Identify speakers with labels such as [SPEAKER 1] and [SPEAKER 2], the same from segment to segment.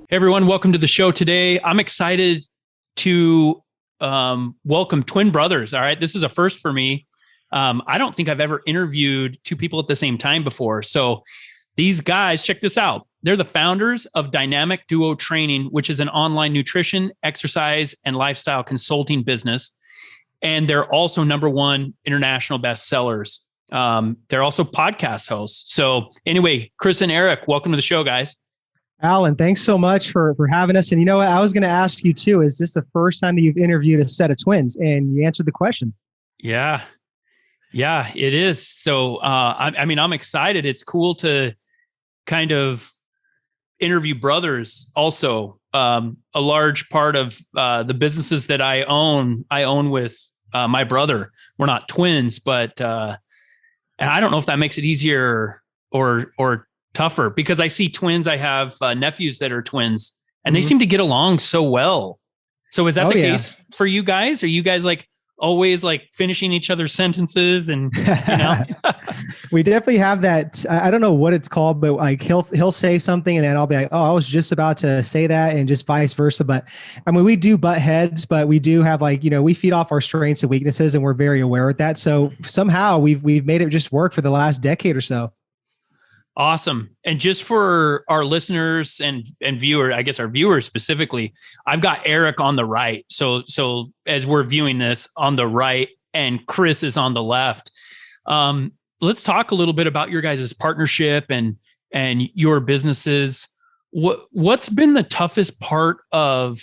[SPEAKER 1] Hey everyone, welcome to the show today. I'm excited to welcome twin brothers. All right, this is a first for me. I don't think I've ever interviewed two people at the same time before. So these guys, check this out. They're the founders of Dynamic Duo Training, which is an online nutrition, exercise, and lifestyle consulting business. And they're also #1 international bestsellers. They're also podcast hosts. So anyway, Chris and Eric, welcome to the show, guys.
[SPEAKER 2] Allan, thanks so much for having us. And you know what? I was going to ask you too, is this the first time that you've interviewed a set of twins? And you answered the question.
[SPEAKER 1] Yeah, it is. So, I mean, I'm excited. It's cool to kind of interview brothers also. A large part of the businesses that I own with my brother. We're not twins, but and I don't know if that makes it easier or tougher, because I see twins. I have nephews that are twins, and they seem to get along so well. So is that the case for you guys? Are you guys like always like finishing each other's sentences? And
[SPEAKER 2] we definitely have that. I don't know what it's called, but like he'll say something and then I'll be like, oh, I was just about to say that, and just vice versa. But I mean, we do butt heads, but we do have like, we feed off our strengths and weaknesses, and we're very aware of that. So somehow we've made it just work for the last decade or so.
[SPEAKER 1] Awesome. And just for our listeners and viewer, I guess our viewers specifically, I've got Eric on the right. So as we're viewing this, on the right, and Chris is on the left. Let's talk a little bit about your guys' partnership and your businesses. What's been the toughest part of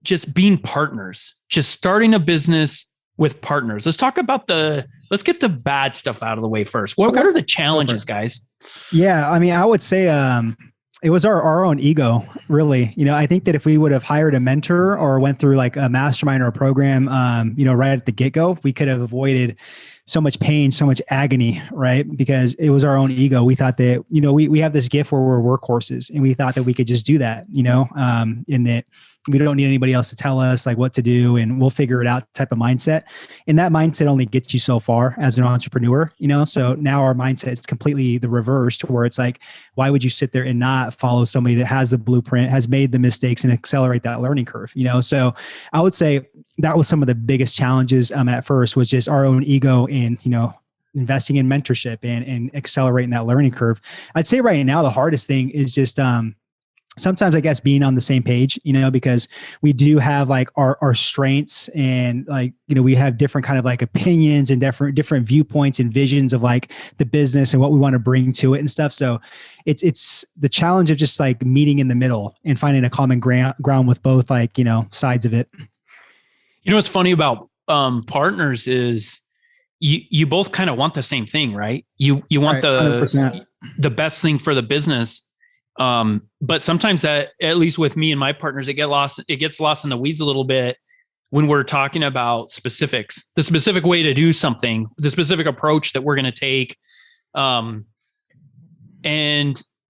[SPEAKER 1] just being partners, just starting a business with partners? Let's talk about let's get the bad stuff out of the way first. What are the challenges, guys?
[SPEAKER 2] Yeah. I mean, I would say, it was our own ego, really. I think that if we would have hired a mentor or went through like a mastermind or a program, right at the get-go, we could have avoided so much pain, so much agony, right? Because it was our own ego. We thought that, we have this gift where we're workhorses, and we thought that we could just do that, and that we don't need anybody else to tell us like what to do, and we'll figure it out type of mindset. And that mindset only gets you so far as an entrepreneur, So now our mindset is completely the reverse, to where it's like, why would you sit there and not follow somebody that has the blueprint, has made the mistakes, and accelerate that learning curve, So I would say that was some of the biggest challenges at first, was just our own ego and, investing in mentorship and accelerating that learning curve. I'd say right now, the hardest thing is just, sometimes I guess being on the same page, because we do have like our strengths, and like, we have different kind of like opinions and different viewpoints and visions of like the business and what we want to bring to it and stuff. So it's the challenge of just like meeting in the middle and finding a common ground with both like, sides of it.
[SPEAKER 1] What's funny about partners is you both kind of want the same thing, right? You want the best thing for the business. But sometimes that, at least with me and my partners, it gets lost in the weeds a little bit when we're talking about specifics, the specific way to do something, the specific approach that we're going to take. And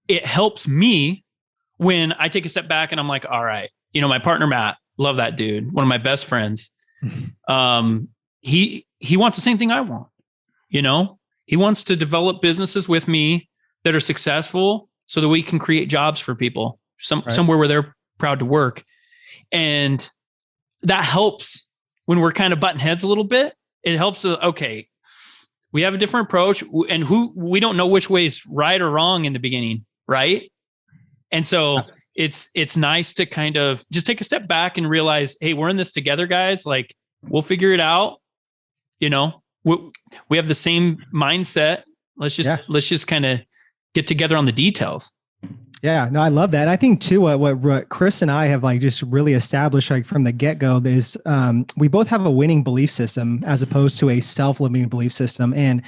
[SPEAKER 1] it helps me when I take a step back and I'm like, all right, my partner, Matt, love that dude. One of my best friends. He wants the same thing I want. He wants to develop businesses with me that are successful, so that we can create jobs for people somewhere where they're proud to work. And that helps when we're kind of butting heads a little bit. It helps. Okay, we have a different approach, and we don't know which way is right or wrong in the beginning. Right. And so it's nice to kind of just take a step back and realize, hey, we're in this together, guys. Like, we'll figure it out. We have the same mindset. Let's just kind of get together on the details.
[SPEAKER 2] Yeah, no, I love that. And I think too, what Chris and I have like just really established like from the get-go is we both have a winning belief system as opposed to a self-limiting belief system. And,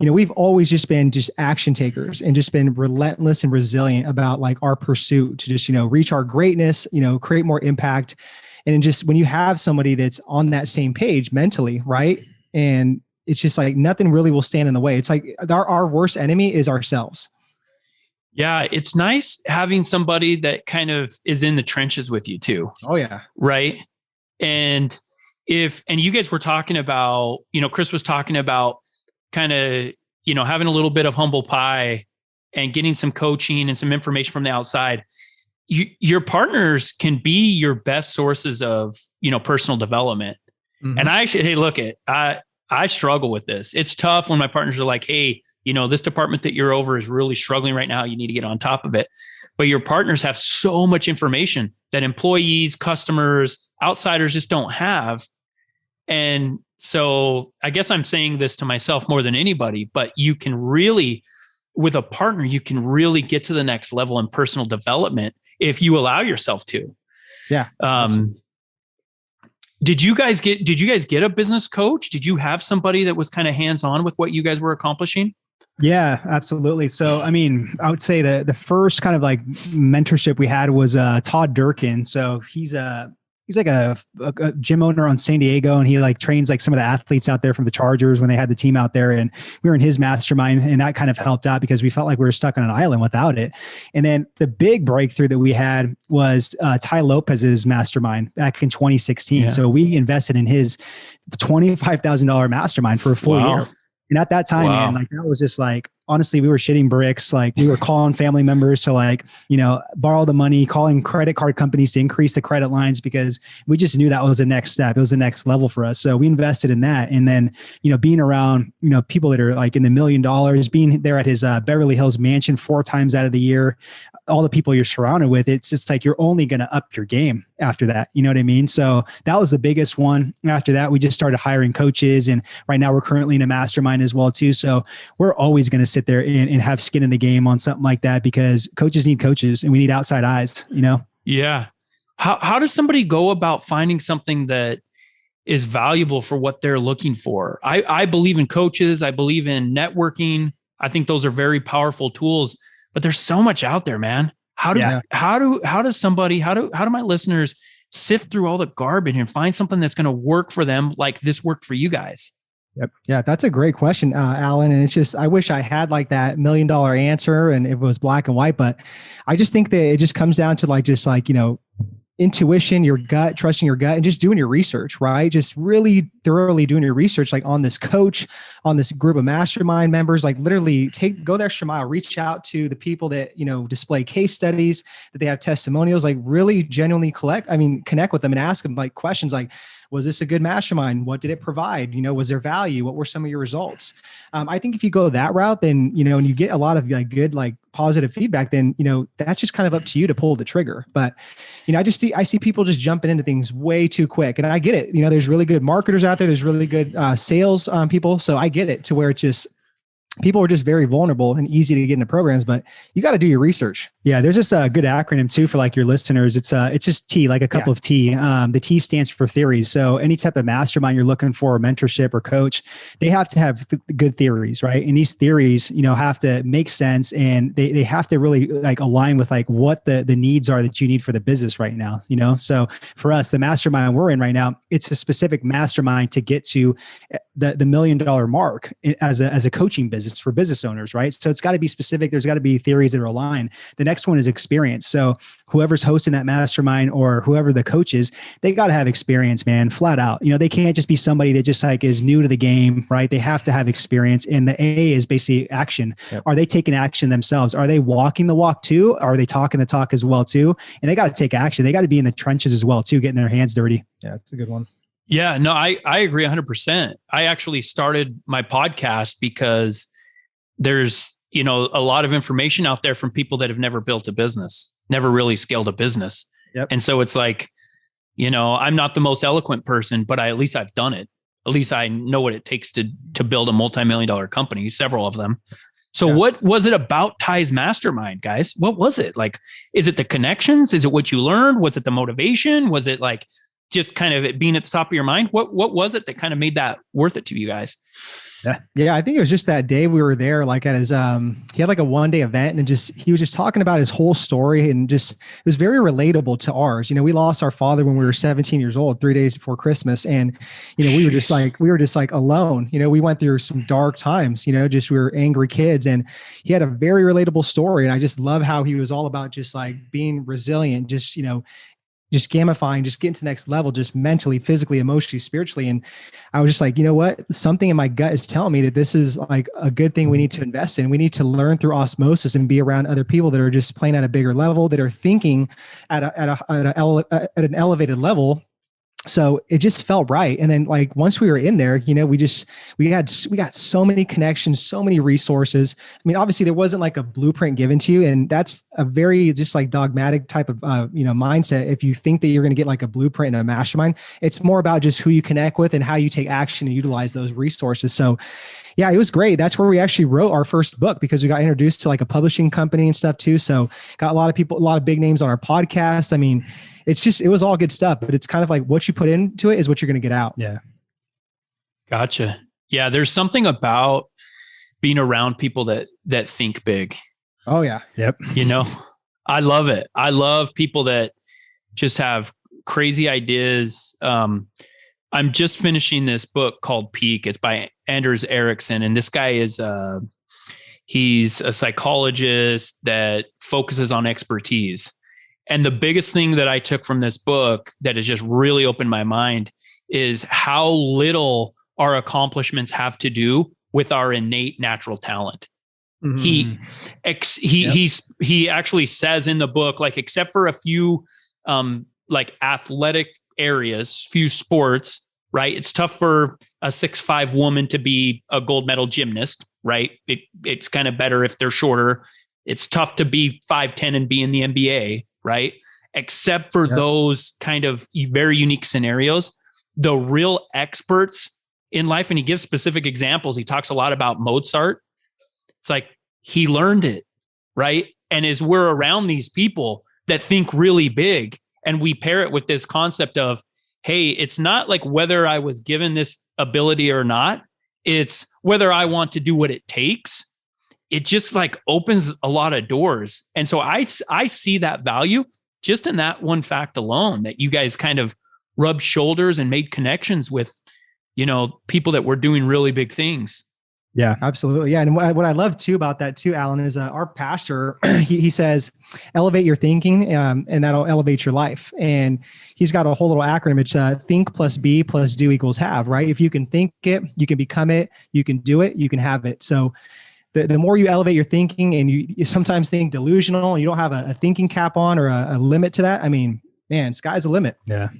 [SPEAKER 2] we've always just been action takers and just been relentless and resilient about like our pursuit to just, reach our greatness, create more impact. And just when you have somebody that's on that same page mentally, right? And it's just like nothing really will stand in the way. It's like our worst enemy is ourselves.
[SPEAKER 1] Yeah, it's nice having somebody that kind of is in the trenches with you too.
[SPEAKER 2] Oh yeah.
[SPEAKER 1] Right. And you guys were talking about, Chris was talking about kind of, having a little bit of humble pie and getting some coaching and some information from the outside. your partners can be your best sources of, personal development. Mm-hmm. And hey, look I struggle with this. It's tough when my partners are like, hey, this department that you're over is really struggling right now. You need to get on top of it. But your partners have so much information that employees, customers, outsiders just don't have. And so I guess I'm saying this to myself more than anybody, but you can really, with a partner, you can really get to the next level in personal development if you allow yourself to.
[SPEAKER 2] Yeah.
[SPEAKER 1] Did you guys get a business coach? Did you have somebody that was kind of hands-on with what you guys were accomplishing?
[SPEAKER 2] Yeah, absolutely. So, I mean, I would say the first kind of like mentorship we had was Todd Durkin. So he's like a gym owner on San Diego, and he like trains like some of the athletes out there from the Chargers when they had the team out there, and we were in his mastermind, and that kind of helped out because we felt like we were stuck on an island without it. And then the big breakthrough that we had was Ty Lopez's mastermind back in 2016. Yeah. So we invested in his $25,000 mastermind for a full year. And at that time, man, like that was just like, honestly, we were shitting bricks. Like we were calling family members to like, borrow the money, calling credit card companies to increase the credit lines because we just knew that was the next step. It was the next level for us. So we invested in that. And then, being around, people that are like in the $1 million, being there at his Beverly Hills mansion 4 times out of the year, all the people you're surrounded with, it's just like, you're only going to up your game after that. You know what I mean? So that was the biggest one. After that, we just started hiring coaches, and right now we're currently in a mastermind as well too. So we're always going to sit there and have skin in the game on something like that because coaches need coaches and we need outside eyes,
[SPEAKER 1] Yeah. How does somebody go about finding something that is valuable for what they're looking for? I believe in coaches. I believe in networking. I think those are very powerful tools. But there's so much out there, man. How do my listeners sift through all the garbage and find something that's going to work for them like this worked for you guys?
[SPEAKER 2] Yep. Yeah, that's a great question, Allan. And it's just, I wish I had like that $1 million answer and it was black and white, but I just think that it just comes down to intuition, your gut, trusting your gut, and just doing your research, right? Just really thoroughly doing your research, like on this coach, on this group of mastermind members, like literally go the extra mile, reach out to the people that, display case studies, that they have testimonials, like really genuinely connect with them and ask them like questions like, was this a good mastermind? What did it provide? Was there value? What were some of your results? I think if you go that route, then, and you get a lot of like good, like positive feedback, then, that's just kind of up to you to pull the trigger. But, I see people just jumping into things way too quick, and I get it. There's really good marketers out there. There's really good sales people. So I get it to where it's just, people are just very vulnerable and easy to get into programs, but you got to do your research. Yeah. There's just a good acronym too for like your listeners. It's just T, like a couple of T. The T stands for theories. So any type of mastermind you're looking for, mentorship or coach, they have to have good theories, right? And these theories, have to make sense, and they have to really like align with like what the needs are that you need for the business right now, So for us, the mastermind we're in right now, it's a specific mastermind to get to the $1 million mark as a coaching business for business owners, right? So it's got to be specific. There's got to be theories that are aligned. The next one is experience. So whoever's hosting that mastermind or whoever the coach is, they got to have experience, man, flat out. They can't just be somebody that just like is new to the game, right? They have to have experience. And the A is basically action. Yep. Are they taking action themselves? Are they walking the walk too? Are they talking the talk as well too? And they got to take action. They got to be in the trenches as well too, getting their hands dirty.
[SPEAKER 3] Yeah, it's a good one.
[SPEAKER 1] Yeah, no, I agree 100%. I actually started my podcast because there's, a lot of information out there from people that have never built a business, never really scaled a business.
[SPEAKER 2] Yep.
[SPEAKER 1] And so it's like, I'm not the most eloquent person, but at least I've done it. At least I know what it takes to build a multi-million-dollar company, several of them. So What was it about Ty's mastermind, guys? What was it? Like, is it the connections? Is it what you learned? Was it the motivation? Was it like just kind of it being at the top of your mind? What was it that kind of made that worth it to you guys?
[SPEAKER 2] Yeah. I think it was just that day we were there, like at his, he had like a 1-day event, and he was just talking about his whole story, and just, it was very relatable to ours. We lost our father when we were 17 years old, 3 days before Christmas. And, we were just like alone, we went through some dark times, we were angry kids, and he had a very relatable story. And I just love how he was all about just like being resilient, just, just gamifying, just getting to the next level, just mentally, physically, emotionally, spiritually. And I was just like, you know what? Something in my gut is telling me that this is like a good thing we need to invest in. We need to learn through osmosis and be around other people that are just playing at a bigger level, that are thinking at an elevated level. So it just felt right. And then like, once we were in there, you know, we got so many connections, so many resources. I mean, obviously there wasn't like a blueprint given to you. And that's a very just like dogmatic type of, mindset. If you think that you're going to get like a blueprint in a mastermind, it's more about just who you connect with and how you take action and utilize those resources. So yeah, it was great. That's where we actually wrote our first book, because we got introduced to like a publishing company and stuff too. So got a lot of people, a lot of big names on our podcast. I mean, it was all good stuff, but it's kind of like what you put into it is what you're going to get out.
[SPEAKER 1] Yeah. Gotcha. Yeah. There's something about being around people that think big.
[SPEAKER 2] Oh yeah. Yep.
[SPEAKER 1] You know, I love it. I love people that just have crazy ideas. I'm just finishing this book called Peak. It's by Anders Ericsson. And this guy he's a psychologist that focuses on expertise. And the biggest thing that I took from this book that has just really opened my mind is how little our accomplishments have to do with our innate natural talent. Mm-hmm. He actually says in the book, like, except for a few like athletic areas, few sports, right? It's tough for a 6'5" woman to be a gold medal gymnast, right? It's kind of better if they're shorter. It's tough to be 5'10" and be in the NBA, right? Except for those kind of very unique scenarios, the real experts in life, and he gives specific examples. He talks a lot about Mozart. It's like he learned it, right? And as we're around these people that think really big, and we pair it with this concept of, hey, it's not like whether I was given this ability or not, it's whether I want to do what it takes. It just like opens a lot of doors. And so I see that value just in that one fact alone, that you guys kind of rubbed shoulders and made connections with, you know, people that were doing really big things.
[SPEAKER 2] Yeah, absolutely. Yeah. And what I love too about that too, Allan, is our pastor, he says, elevate your thinking and that'll elevate your life. And he's got a whole little acronym. It's think plus be plus do equals have, right? If you can think it, you can become it, you can do it, you can have it. So the more you elevate your thinking, and you sometimes think delusional, and you don't have a thinking cap on or a limit to that. I mean, man, sky's the limit.
[SPEAKER 1] Yeah.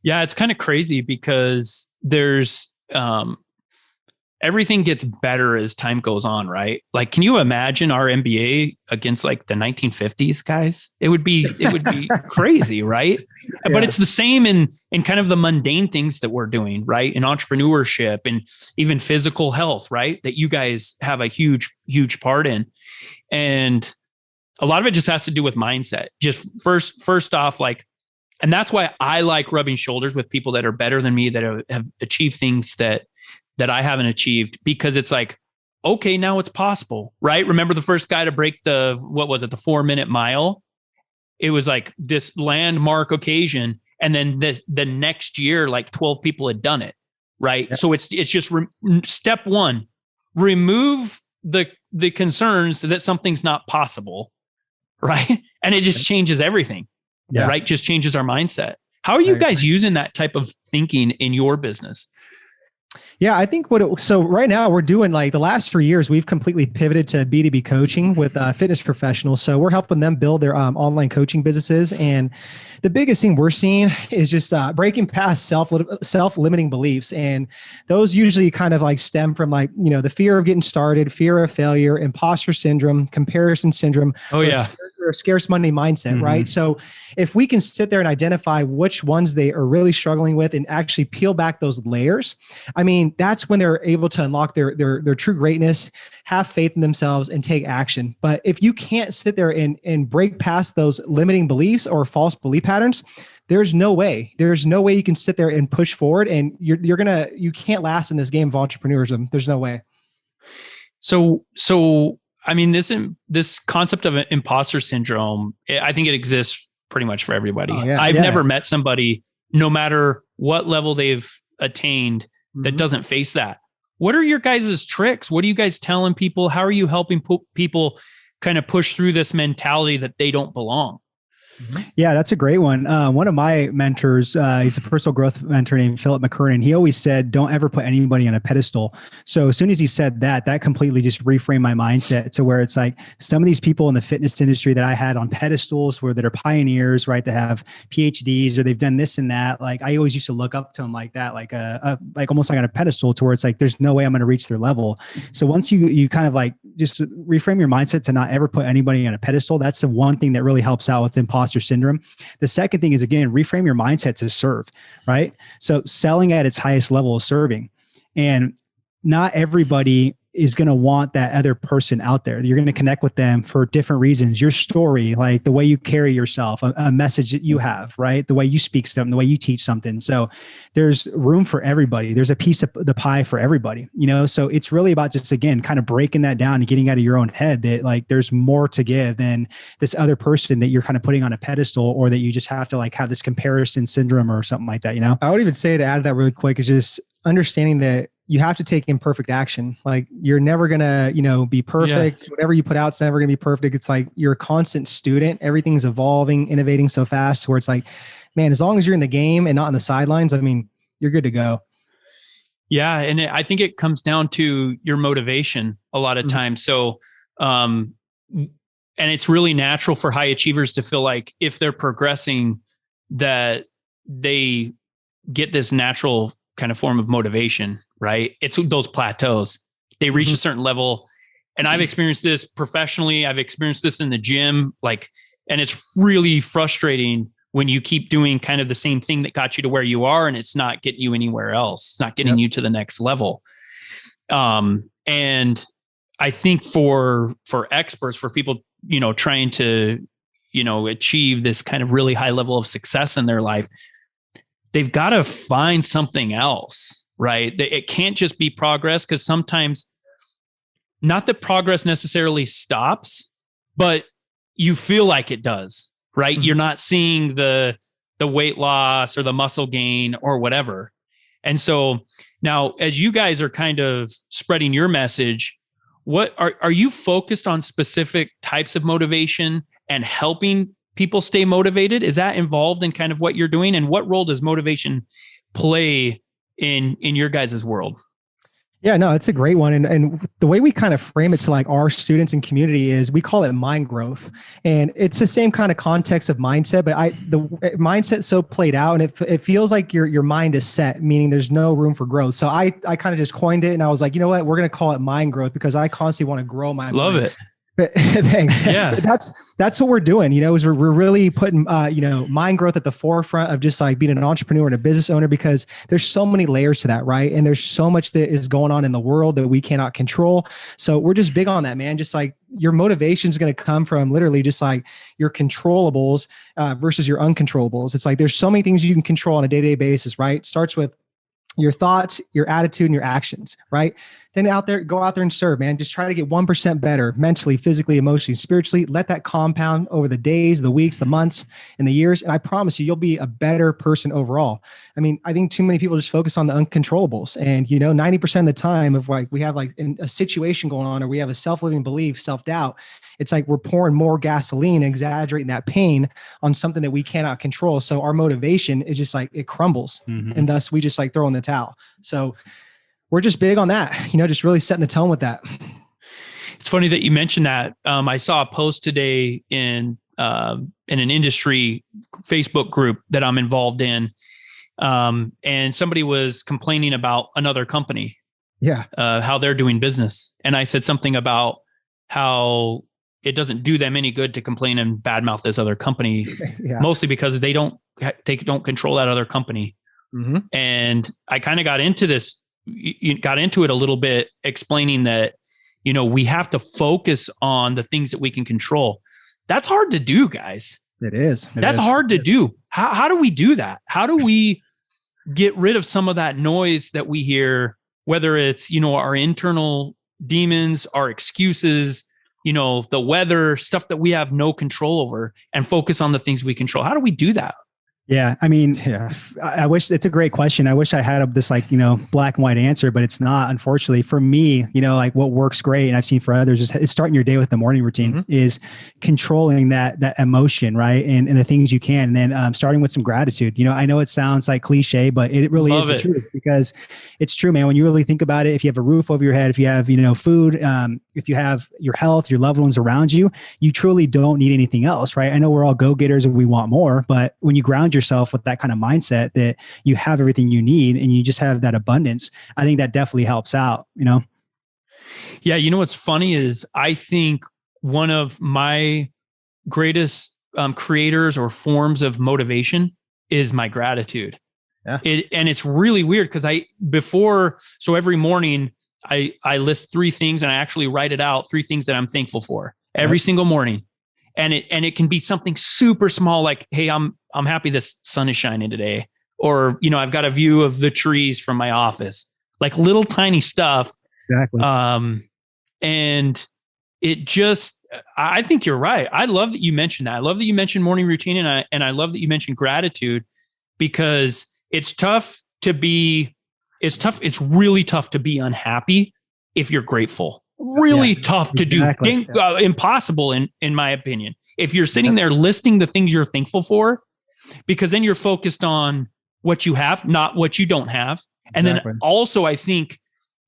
[SPEAKER 1] Yeah. It's kind of crazy because there's, everything gets better as time goes on, right? Like, can you imagine our NBA against like the 1950s guys? It would be crazy, right? Yeah. But it's the same in kind of the mundane things that we're doing, right? In entrepreneurship and even physical health, right? That you guys have a huge, huge part in. And a lot of it just has to do with mindset. Just first off, like, and that's why I like rubbing shoulders with people that are better than me, that have achieved things that I haven't achieved, because it's like, okay, now it's possible, right? Remember the first guy to break the 4-minute mile? It was like this landmark occasion. And then the next year, like 12 people had done it, right? Yeah. So it's just step one, remove the concerns that something's not possible, right? And it just changes everything, right? Just changes our mindset. How are you guys using that type of thinking in your business?
[SPEAKER 2] Yeah, I think so right now we're doing, like, the last 3 years, we've completely pivoted to B2B coaching with fitness professionals. So we're helping them build their online coaching businesses. And the biggest thing we're seeing is just breaking past self-limiting beliefs. And those usually kind of like stem from, like, you know, the fear of getting started, fear of failure, imposter syndrome, comparison syndrome.
[SPEAKER 1] Oh yeah.
[SPEAKER 2] Or scarce money mindset, mm-hmm. right? So if we can sit there and identify which ones they are really struggling with and actually peel back those layers, I mean, that's when they're able to unlock their true greatness, have faith in themselves, and take action. But if you can't sit there and break past those limiting beliefs or false belief patterns, there's no way you can sit there and push forward, and you can't last in this game of entrepreneurism. There's no way.
[SPEAKER 1] So I mean, this concept of imposter syndrome, I think it exists pretty much for everybody. Oh, yeah, I've never met somebody, no matter what level they've attained, that mm-hmm. doesn't face that. What are your guys' tricks? What are you guys telling people? How are you helping people kind of push through this mentality that they don't belong?
[SPEAKER 2] Yeah, that's a great one. One of my mentors, he's a personal growth mentor named Philip McKernan. He always said, don't ever put anybody on a pedestal. So as soon as he said that, that completely just reframed my mindset to where it's like some of these people in the fitness industry that I had on pedestals where that are pioneers, right? That have PhDs or they've done this and that. Like I always used to look up to them like that, like like almost like on a pedestal to where it's like, there's no way I'm going to reach their level. So once you kind of like just reframe your mindset to not ever put anybody on a pedestal, that's the one thing that really helps out with imposter syndrome. The second thing is, again, reframe your mindset to serve, right? So selling at its highest level is serving. And not everybody is going to want that other person out there. You're going to connect with them for different reasons. Your story, like the way you carry yourself, a message that you have, right? The way you speak something, the way you teach something. So there's room for everybody. There's a piece of the pie for everybody, you know? So it's really about just, again, kind of breaking that down and getting out of your own head that like, there's more to give than this other person that you're kind of putting on a pedestal, or that you just have to like have this comparison syndrome or something like that, you know?
[SPEAKER 3] I would even say, to add to that really quick, is just understanding that you have to take imperfect action. Like you're never going to, be perfect. Yeah. Whatever you put out, it's never going to be perfect. It's like you're a constant student. Everything's evolving, innovating so fast where it's like, man, as long as you're in the game and not on the sidelines, I mean, you're good to go.
[SPEAKER 1] Yeah. And I think it comes down to your motivation a lot of times. So, and it's really natural for high achievers to feel like if they're progressing, that they get this natural kind of form of motivation, right? It's those plateaus. They reach a certain level. And I've experienced this professionally. I've experienced this in the gym, and it's really frustrating when you keep doing kind of the same thing that got you to where you are, and it's not getting you anywhere else. It's not getting you to the next level. And I think for experts, for people, trying to, achieve this kind of really high level of success in their life, they've got to find something else, right? It can't just be progress, because sometimes, not that progress necessarily stops, but you feel like it does, right? Mm-hmm. You're not seeing the weight loss or the muscle gain or whatever. And so now, as you guys are kind of spreading your message, what are you focused on specific types of motivation and helping people stay motivated? Is that involved in kind of what you're doing? And what role does motivation play in your guys' world?
[SPEAKER 3] Yeah, no, it's a great one. And the way we kind of frame it to like our students and community is we call it mind growth. And it's the same kind of context of mindset, but the mindset's so played out, and it feels like your mind is set, meaning there's no room for growth. So I kind of just coined it, and I was like, you know what, we're going to call it mind growth, because I constantly want to grow my
[SPEAKER 1] Love
[SPEAKER 3] mind.
[SPEAKER 1] it.
[SPEAKER 3] Thanks.
[SPEAKER 1] Yeah.
[SPEAKER 3] That's what we're doing, is we're really putting, mind growth at the forefront of just like being an entrepreneur and a business owner, because there's so many layers to that. Right. And there's so much that is going on in the world that we cannot control. So we're just big on that, man. Just like your motivation is going to come from literally just like your controllables versus your uncontrollables. It's like, there's so many things you can control on a day-to-day basis, right? It starts with your thoughts, your attitude, and your actions, right? Then go out there and serve, man. Just try to get 1% better mentally, physically, emotionally, spiritually. Let that compound over the days, the weeks, the months, and the years. And I promise you'll be a better person overall. I mean, I think too many people just focus on the uncontrollables. And, 90% of the time of like, we have like a situation going on, or we have a self-limiting belief, self-doubt. It's like we're pouring more gasoline, exaggerating that pain on something that we cannot control. So our motivation is just like, it crumbles. Mm-hmm. And thus we just like throw in the towel. So we're just big on that, just really setting the tone with that.
[SPEAKER 1] It's funny that you mentioned that. I saw a post today in an industry Facebook group that I'm involved in. And somebody was complaining about another company.
[SPEAKER 3] Yeah.
[SPEAKER 1] How they're doing business. And I said something about how it doesn't do them any good to complain and badmouth this other company, mostly because they don't control that other company. Mm-hmm. And I kind of got into it a little bit, explaining that, we have to focus on the things that we can control. That's hard to do, guys.
[SPEAKER 3] It is.
[SPEAKER 1] That's hard to do. How do we do that? How do we get rid of some of that noise that we hear, whether it's, our internal demons, our excuses, the weather, stuff that we have no control over, and focus on the things we control? How do we do that?
[SPEAKER 2] Yeah. I mean, I wish it's a great question. I wish I had this like, black and white answer, but it's not, unfortunately for me, like what works great. And I've seen for others is starting your day with the morning routine is controlling that emotion, right. And the things you can, and then starting with some gratitude. I know it sounds like cliche, but it really is the truth, because it's true, man. When you really think about it, if you have a roof over your head, if you have, food, if you have your health, your loved ones around you, you truly don't need anything else, right? I know we're all go-getters and we want more, but when you ground yourself with that kind of mindset that you have everything you need and you just have that abundance, I think that definitely helps out,
[SPEAKER 1] Yeah. What's funny is I think one of my greatest creators or forms of motivation is my gratitude. Yeah. And it's really weird because so every morning I list 3 things and I actually write it out, 3 things that I'm thankful for every single morning. And it can be something super small, like, hey, I'm happy this sun is shining today. Or, I've got a view of the trees from my office, like little tiny stuff.
[SPEAKER 2] Exactly.
[SPEAKER 1] And it just, I think you're right. I love that you mentioned that. I love that you mentioned morning routine. And I love that you mentioned gratitude, because it's really tough to be unhappy if you're grateful. Really tough to do. Impossible in my opinion. If you're sitting there listing the things you're thankful for, because then you're focused on what you have, not what you don't have. And then also, I think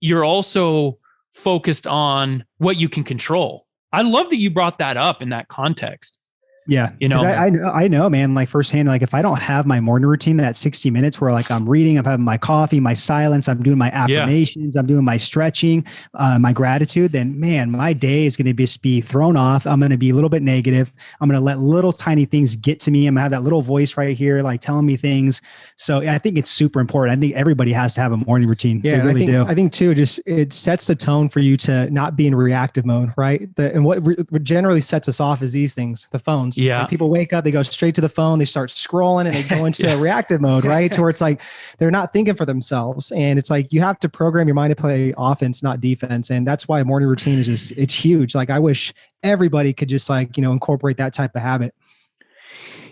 [SPEAKER 1] you're also focused on what you can control. I love that you brought that up in that context.
[SPEAKER 2] Yeah. I know, man, like firsthand, like if I don't have my morning routine, that 60 minutes where like I'm reading, I'm having my coffee, my silence, I'm doing my affirmations, I'm doing my stretching, my gratitude, then man, my day is going to just be thrown off. I'm going to be a little bit negative. I'm going to let little tiny things get to me. I'm gonna have that little voice right here, like telling me things. So I think it's super important. I think everybody has to have a morning routine.
[SPEAKER 3] Yeah. They really do. I think too, just it sets the tone for you to not be in reactive mode, right? And what generally sets us off is these things, the phones.
[SPEAKER 1] Yeah.
[SPEAKER 3] Like people wake up, they go straight to the phone, they start scrolling and they go into a reactive mode, right? To where it's like, they're not thinking for themselves. And it's like, you have to program your mind to play offense, not defense. And that's why morning routine is just, it's huge. Like I wish everybody could just like, incorporate that type of habit.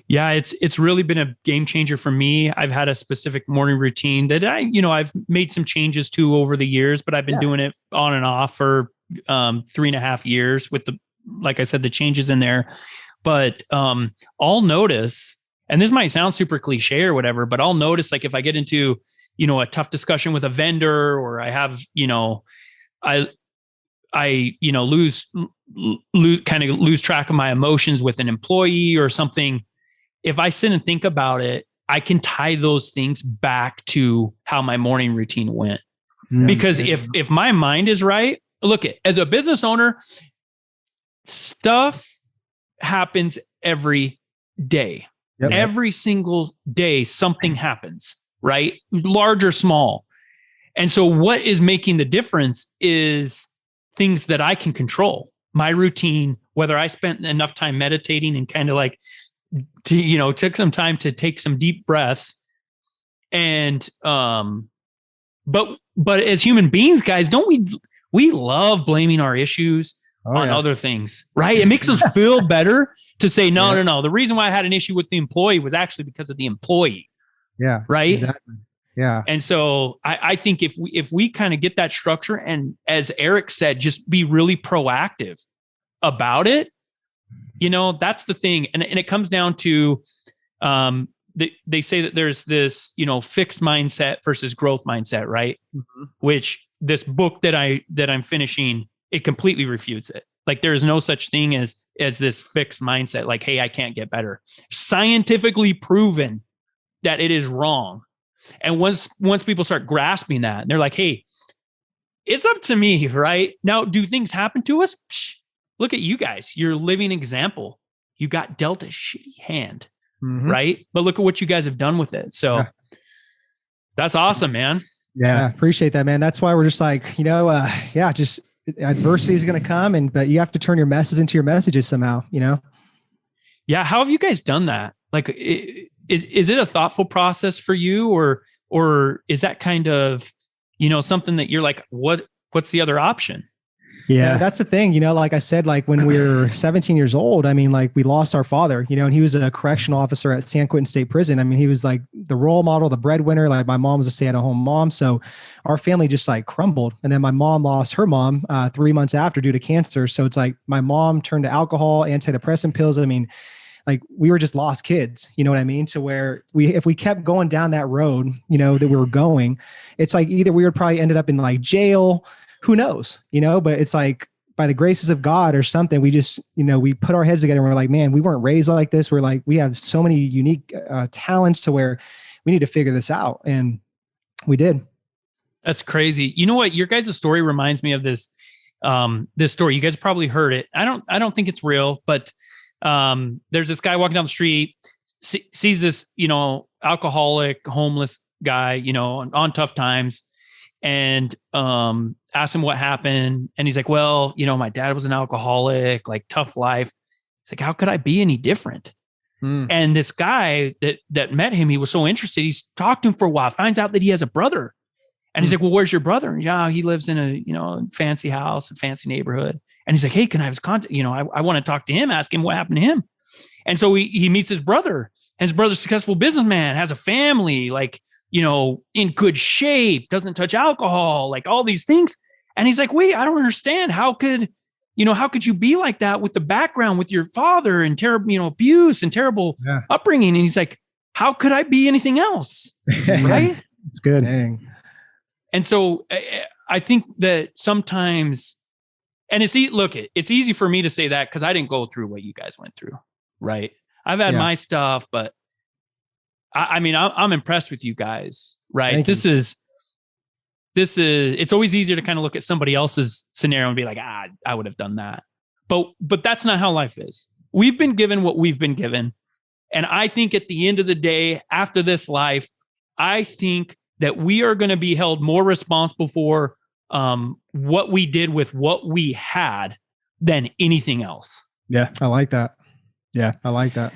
[SPEAKER 1] Yeah, it's really been a game changer for me. I've had a specific morning routine that I've made some changes to over the years, but I've been doing it on and off for 3.5 years with like I said, the changes in there. But I'll notice, and this might sound super cliche or whatever, but I'll notice like if I get into, a tough discussion with a vendor, or I have, I lose track of my emotions with an employee or something. If I sit and think about it, I can tie those things back to how my morning routine went. Because if my mind is right, look, as a business owner, stuff happens every day. Yep. Every single day, something happens, right? Large or small. And so what is making the difference is things that I can control. My routine, whether I spent enough time meditating and kind of like, took some time to take some deep breaths. And, but as human beings, guys, don't we love blaming our issues on other things, right? It makes us feel better to say, no. The reason why I had an issue with the employee was actually because of the employee.
[SPEAKER 3] Yeah.
[SPEAKER 1] Right.
[SPEAKER 3] Exactly. Yeah.
[SPEAKER 1] And so I think if we kind of get that structure, and as Eric said, just be really proactive about it, that's the thing. And it comes down to, they say that there's this, fixed mindset versus growth mindset, right? Mm-hmm. Which this book that I'm finishing, it completely refutes it. Like there's no such thing as this fixed mindset. Like, hey, I can't get better. Scientifically proven that it is wrong. And once people start grasping that, and they're like, hey, it's up to me, right? Now, do things happen to us? Psh, look at you guys. You're a living example. You got dealt a shitty hand, right? But look at what you guys have done with it. So that's awesome, man.
[SPEAKER 3] Yeah. Appreciate that, man. That's why we're just like, just adversity is going to come, but you have to turn your messes into your messages somehow,
[SPEAKER 1] Yeah. How have you guys done that? Like, is it a thoughtful process for you, or is that kind of, something that you're like, what's the other option?
[SPEAKER 2] Yeah.
[SPEAKER 3] That's the thing, like I said, like when we were 17 years old, I mean, like we lost our father, and he was a correctional officer at San Quentin State Prison. I mean, he was like the role model, the breadwinner. Like my mom was a stay-at-home mom. So our family just like crumbled. And then my mom lost her mom 3 months after due to cancer. So it's like my mom turned to alcohol, antidepressant pills. I mean, like we were just lost kids, you know what I mean? To where if we kept going down that road, that we were going, it's like either we would probably ended up in like jail, who knows, but it's like by the graces of God or something, we just, we put our heads together and we're like, man, we weren't raised like this. We're like, we have so many unique talents to where we need to figure this out. And we did.
[SPEAKER 1] That's crazy. You know what? Your guys' story reminds me of this, this story. You guys probably heard it. I don't think it's real, but there's this guy walking down the street, sees this, alcoholic, homeless guy, on tough times, and asks him what happened. And he's like, well, my dad was an alcoholic, like tough life. It's like, how could I be any different? And this guy that met him, he was so interested. He's talked to him for a while, finds out that he has a brother. And he's like, well, where's your brother? And yeah, he lives in a, fancy house, a fancy neighborhood. And he's like, hey, can I have his contact? I want to talk to him, ask him what happened to him. And so he meets his brother, and his brother's a successful businessman, has a family, like, in good shape, doesn't touch alcohol, like all these things. And he's like, wait, I don't understand. How could you be like that with the background with your father and terrible, abuse and terrible upbringing? And he's like, how could I be anything else? Right?
[SPEAKER 3] It's good. Dang.
[SPEAKER 1] And so I think that sometimes, and it's easy for me to say that because I didn't go through what you guys went through, right? I've had my stuff, but I'm impressed with you guys, right? This is, it's always easier to kind of look at somebody else's scenario and be like, I would have done that. But that's not how life is. We've been given what we've been given. And I think at the end of the day, after this life, I think that we are going to be held more responsible for what we did with what we had than anything else.
[SPEAKER 3] Yeah. I like that. Yeah. I like that.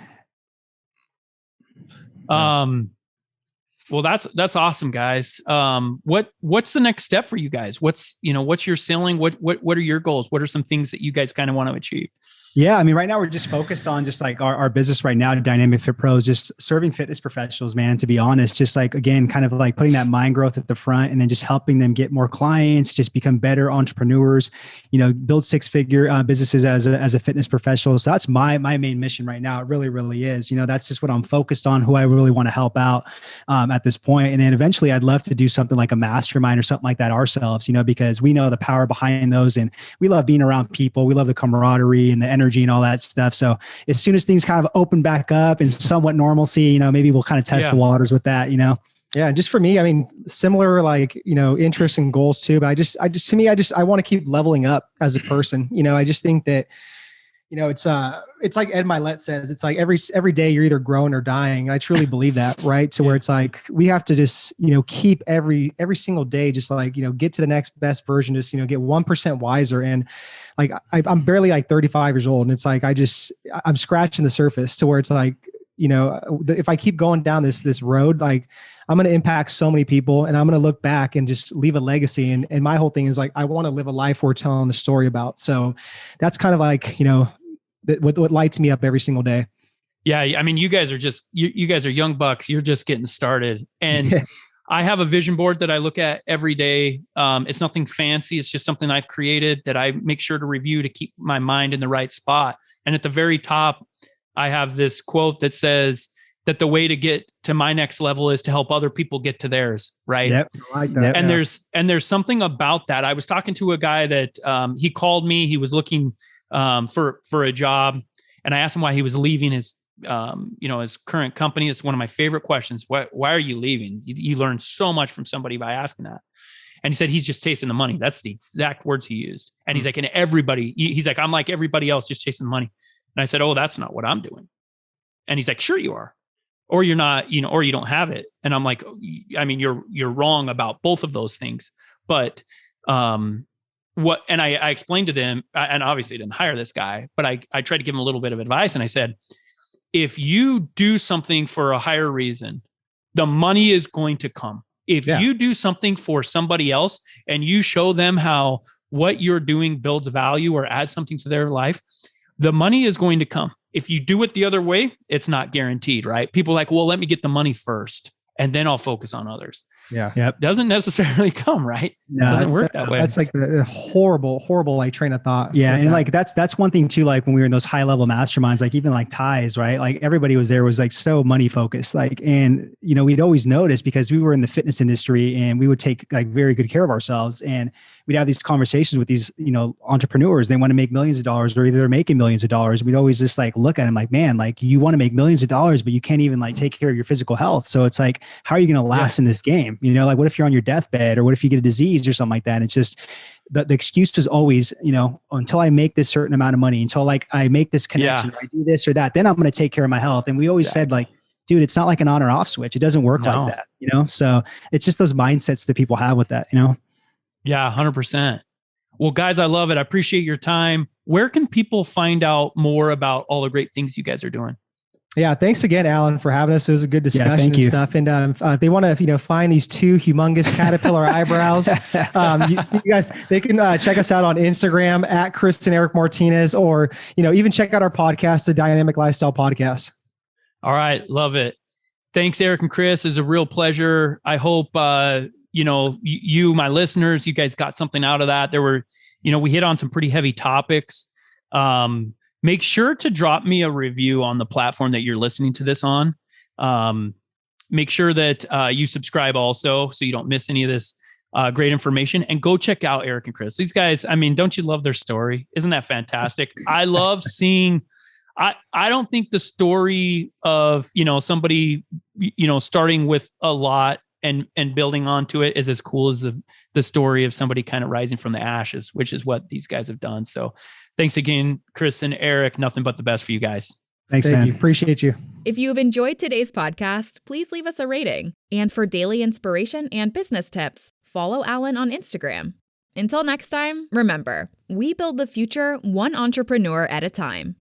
[SPEAKER 1] Well, that's awesome, guys. What's the next step for you guys? What's your ceiling? What are your goals? What are some things that you guys kind of want to achieve?
[SPEAKER 2] Yeah. I mean, right now we're just focused on just like our business right now, Dynamic Fit Pros, just serving fitness professionals, man, to be honest, just like, again, kind of like putting that mind growth at the front and then just helping them get more clients, just become better entrepreneurs, build 6-figure businesses as a fitness professional. So that's my main mission right now. It really, really is, that's just what I'm focused on, who I really want to help out at this point. And then eventually I'd love to do something like a mastermind or something like that ourselves, because we know the power behind those and we love being around people. We love the camaraderie and the energy and all that stuff. So as soon as things kind of open back up and somewhat normalcy, maybe we'll kind of test the waters with that, Yeah. Just for me, I mean, similar, like, interests and goals too, but I want to keep leveling up as a person. I just think that, it's like Ed Milet says, it's like every day you're either growing or dying. And I truly believe that, right? To where it's like, we have to just, keep every single day, just like, get to the next best version, just, get 1% wiser. And like, I'm barely like 35 years old. And it's like, I'm scratching the surface to where it's like, if I keep going down this road, like I'm going to impact so many people and I'm going to look back and just leave a legacy. And my whole thing is like, I want to live a life worth telling the story about. So that's kind of like, what lights me up every single day.
[SPEAKER 1] Yeah. I mean, you guys are just, you guys are young bucks. You're just getting started. And I have a vision board that I look at every day. It's nothing fancy. It's just something I've created that I make sure to review to keep my mind in the right spot. And at the very top, I have this quote that says that the way to get to my next level is to help other people get to theirs. Right.
[SPEAKER 2] Yep.
[SPEAKER 3] I like that.
[SPEAKER 1] And there's something about that. I was talking to a guy that he called me. He was looking for a job, and I asked him why he was leaving his current company. It's one of my favorite questions. Why are you leaving? You learn so much from somebody by asking that. And he said, he's just chasing the money. That's the exact words he used. And he's like, and he's like, I'm like everybody else, just chasing the money. And I said, oh, that's not what I'm doing. And he's like, sure you are, or you're not, or you don't have it. And I'm like, I mean, you're wrong about both of those things. But, and I explained to them, and obviously didn't hire this guy, but I tried to give him a little bit of advice. And I said, if you do something for a higher reason, the money is going to come. If you do something for somebody else and you show them how what you're doing builds value or adds something to their life, the money is going to come. If you do it the other way, it's not guaranteed, right? People are like, well, let me get the money first and then I'll focus on others.
[SPEAKER 3] Yeah.
[SPEAKER 1] Yep. Doesn't necessarily come, right?
[SPEAKER 3] No,
[SPEAKER 1] doesn't work that way.
[SPEAKER 3] That's like the horrible like train of thought.
[SPEAKER 2] Yeah. And like, that's one thing too, like when we were in those high level masterminds, like even like ties, right? Like everybody was like so money focused, like, and, you know, we'd always notice because we were in the fitness industry and we would take like very good care of ourselves. And we'd have these conversations with these, you know, entrepreneurs. They want to make millions of dollars, or either they're making millions of dollars. We'd always just like look at them like, man, like you want to make millions of dollars, but you can't even like take care of your physical health. So it's like, how are you going to last in this game? You know, like what if you're on your deathbed, or what if you get a disease or something like that? And it's just the excuse was always, you know, until I make this certain amount of money, until like I make this connection, or I do this or that, then I'm going to take care of my health. And we always said like, dude, it's not like an on or off switch. It doesn't work like that, you know? So it's just those mindsets that people have with that, you know?
[SPEAKER 1] Yeah, 100%. Well, guys, I love it. I appreciate your time. Where can people find out more about all the great things you guys are doing?
[SPEAKER 3] Yeah, thanks again, Allan, for having us. It was a good discussion and stuff. And if they want to, you know, find these two humongous caterpillar eyebrows, you guys, they can check us out on Instagram at Chris and Eric Martinez, or, you know, even check out our podcast, the Dynamic Lifestyle Podcast.
[SPEAKER 1] All right, love it. Thanks, Eric and Chris. It's a real pleasure. I hope you know, you, my listeners, you guys got something out of that. There were, you know, we hit on some pretty heavy topics. Make sure to drop me a review on the platform that you're listening to this on. Make sure that you subscribe also, so you don't miss any of this great information. And go check out Eric and Chris. These guys, I mean, don't you love their story? Isn't that fantastic? I love seeing, I don't think the story of, you know, somebody, you know, starting with a lot and building onto it is as cool as the story of somebody kind of rising from the ashes, which is what these guys have done. So thanks again, Chris and Eric. Nothing but the best for you guys.
[SPEAKER 2] Thanks, man.
[SPEAKER 3] Thank you. Appreciate you.
[SPEAKER 4] If you have enjoyed today's podcast, please leave us a rating. And for daily inspiration and business tips, follow Allan on Instagram. Until next time, remember, we build the future one entrepreneur at a time.